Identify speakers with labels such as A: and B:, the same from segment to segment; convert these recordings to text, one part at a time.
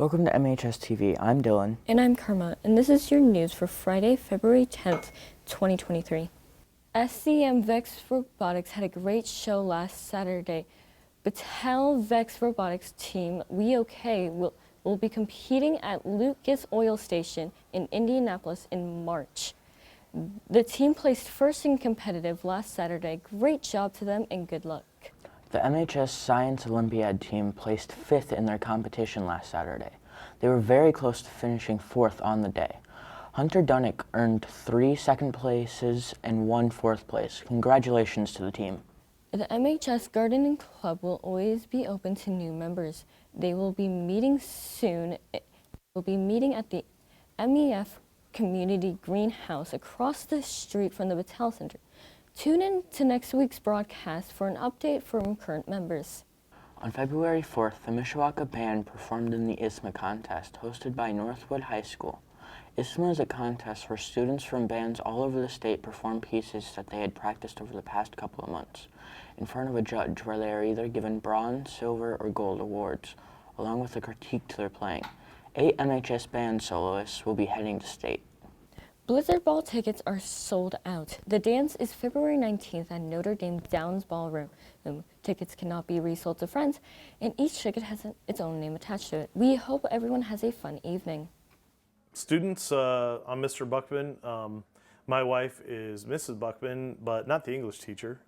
A: Welcome to MHStv. I'm Dylan.
B: And I'm Karma, and this is your news for Friday, February 10th, 2023. SCM Vex Robotics had a great show last Saturday. Battelle Vex Robotics team, We OK, will be competing at Lucas Oil Station in Indianapolis in March. The team placed first in competitive last Saturday. Great job to them and good luck.
A: The MHS Science Olympiad team placed 5th in their competition last Saturday. They were very close to finishing 4th on the day. Hunter Dunnick earned 3 second places and 1 4th place. Congratulations to the team.
B: The MHS Gardening Club will always be open to new members. They will be meeting soon. Will be meeting at the MEF Community Greenhouse across the street from the Battelle Center. Tune in to next week's broadcast for an update from current members.
A: On February 4th, the Mishawaka band performed in the ISMA contest hosted by Northwood High School. ISMA is a contest where students from bands all over the state perform pieces that they had practiced over the past couple of months in front of a judge, where they are either given bronze, silver, or gold awards, along with a critique to their playing. 8 MHS band soloists will be heading to state.
B: Blizzard Ball tickets are sold out. The dance is February 19th at Notre Dame Downs Ballroom. Tickets cannot be resold to friends, and each ticket has its own name attached to it. We hope everyone has a fun evening.
C: Students, I'm Mr. Buckman. My wife is Mrs. Buckman, but not the English teacher.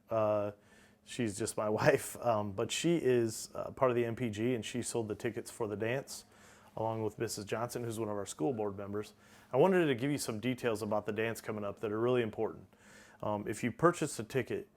C: She's just my wife, but she is part of the MPG, and she sold the tickets for the dance, along with Mrs. Johnson, who's one of our school board members. I wanted to give you some details about the dance coming up that are really important. If you purchase a ticket,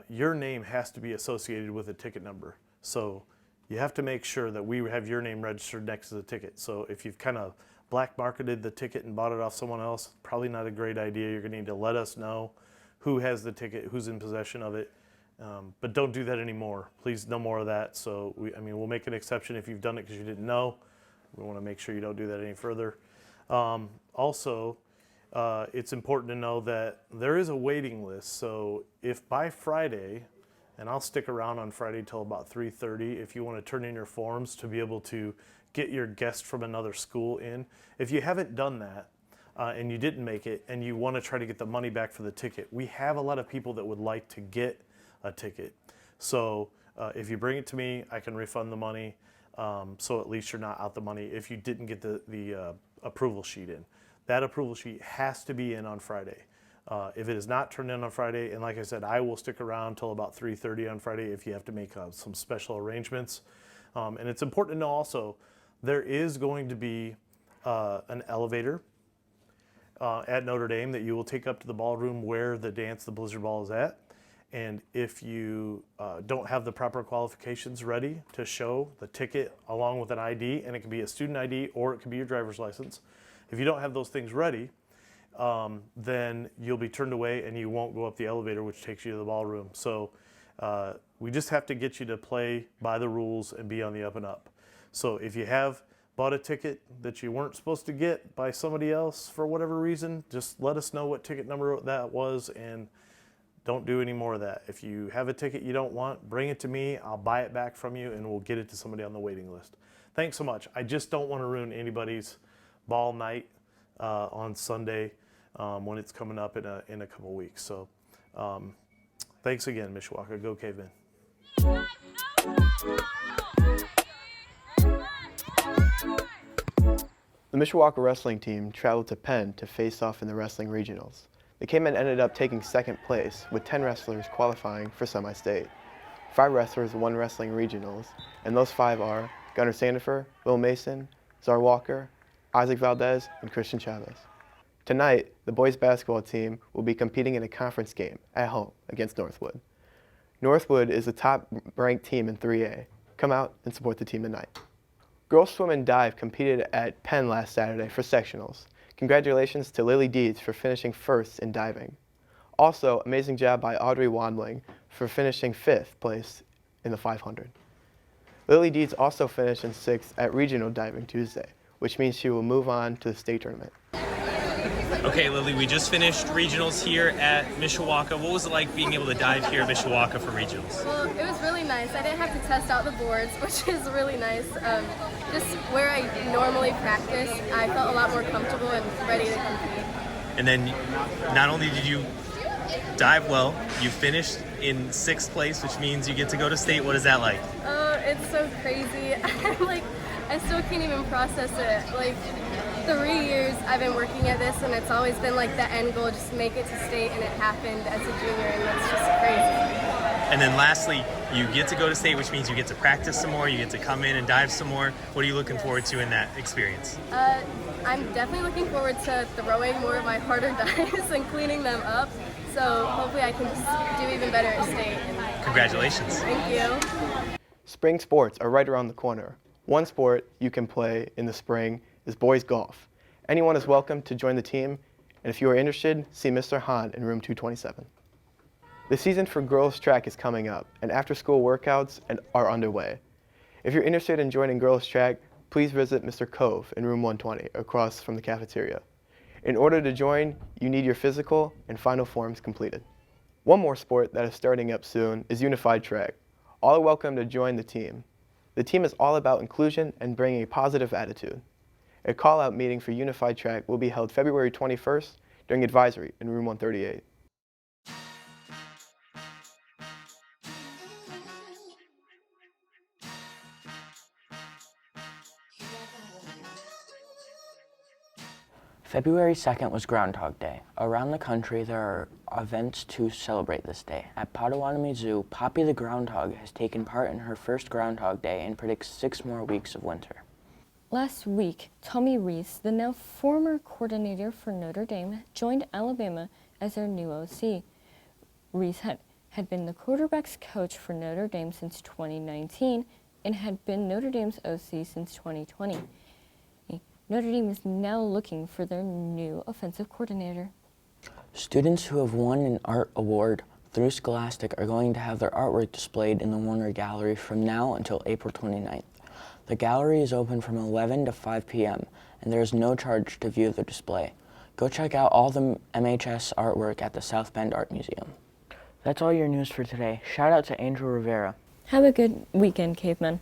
C: your name has to be associated with a ticket number. So you have to make sure that we have your name registered next to the ticket. So if you've kind of black marketed the ticket and bought it off someone else, probably not a great idea. You're gonna need to let us know who has the ticket, who's in possession of it. But don't do that anymore. Please, no more of that. So we'll make an exception if you've done it because you didn't know. We wanna make sure you don't do that any further. Also, it's important to know that there is a waiting list. So if by Friday, and I'll stick around on Friday till about 3:30 if you want to turn in your forms to be able to get your guest from another school in. If you haven't done that and you didn't make it and you want to try to get the money back for the ticket, we have a lot of people that would like to get a ticket. So if you bring it to me, I can refund the money. So at least you're not out the money if you didn't get the approval sheet in. That approval sheet has to be in on Friday. If it is not turned in on Friday, and like I said, I will stick around till about 3:30 on Friday if you have to make some special arrangements. And it's important to know also, there is going to be an elevator at Notre Dame that you will take up to the ballroom where the Blizzard Ball is at. And if you don't have the proper qualifications ready to show the ticket along with an ID, and it can be a student ID or it can be your driver's license, if you don't have those things ready, then you'll be turned away and you won't go up the elevator, which takes you to the ballroom. So we just have to get you to play by the rules and be on the up and up. So if you have bought a ticket that you weren't supposed to get by somebody else for whatever reason, just let us know what ticket number that was and don't do any more of that. If you have a ticket you don't want, bring it to me. I'll buy it back from you and we'll get it to somebody on the waiting list. Thanks so much. I just don't want to ruin anybody's ball night on Sunday when it's coming up in a couple weeks. So thanks again, Mishawaka. Go Cavemen.
D: The Mishawaka wrestling team traveled to Penn to face off in the wrestling regionals. The Cavemen ended up taking second place, with 10 wrestlers qualifying for semi-state. 5 wrestlers won wrestling regionals, and those 5 are Gunnar Sandifer, Will Mason, Czar Walker, Isaac Valdez, and Christian Chavez. Tonight, the boys basketball team will be competing in a conference game at home against Northwood. Northwood is the top-ranked team in 3A. Come out and support the team tonight. Girls swim and dive competed at Penn last Saturday for sectionals. Congratulations to Lily Deeds for finishing first in diving. Also, amazing job by Audrey Wandling for finishing 5th place in the 500. Lily Deeds also finished in 6th at regional diving Tuesday, which means she will move on to the state tournament.
E: Okay, Lily, we just finished regionals here at Mishawaka. What was it like being able to dive here at Mishawaka for regionals?
F: Well, it was really nice. I didn't have to test out the boards, which is really nice. just where I normally practice, I felt a lot more comfortable and ready to compete.
E: And then not only did you dive well, you finished in 6th place, which means you get to go to state. What is that like?
F: Oh, it's so crazy. I still can't even process it. Like, 3 years I've been working at this, and it's always been like the end goal, just make it to state, and it happened as a junior, and that's just crazy.
E: And then lastly, you get to go to state, which means you get to practice some more, you get to come in and dive some more. What are you looking forward to in that experience?
F: I'm definitely looking forward to throwing more of my harder dives and cleaning them up. So hopefully I can just do even better at state.
E: Congratulations.
F: Thank you.
D: Spring sports are right around the corner. One sport you can play in the spring is boys golf. Anyone is welcome to join the team, and if you are interested, see Mr. Hahn in room 227. The season for girls track is coming up, and after-school workouts are underway. If you're interested in joining girls track, please visit Mr. Cove in room 120 across from the cafeteria. In order to join, you need your physical and final forms completed. One more sport that is starting up soon is unified track. All are welcome to join the team. The team is all about inclusion and bringing a positive attitude. A call-out meeting for unified track will be held February 21st during advisory in room 138.
A: February 2nd was Groundhog Day. Around the country, there are events to celebrate this day. At Potawatomi Zoo, Poppy the Groundhog has taken part in her first Groundhog Day and predicts 6 more weeks of winter.
B: Last week, Tommy Reese, the now former coordinator for Notre Dame, joined Alabama as their new OC. Reese had been the quarterback's coach for Notre Dame since 2019 and had been Notre Dame's OC since 2020. Notre Dame is now looking for their new offensive coordinator.
A: Students who have won an art award through Scholastic are going to have their artwork displayed in the Warner Gallery from now until April 29th. The gallery is open from 11 to 5 p.m., and there is no charge to view the display. Go check out all the MHS artwork at the South Bend Art Museum. That's all your news for today. Shout out to Angel Rivera.
B: Have a good weekend, cavemen.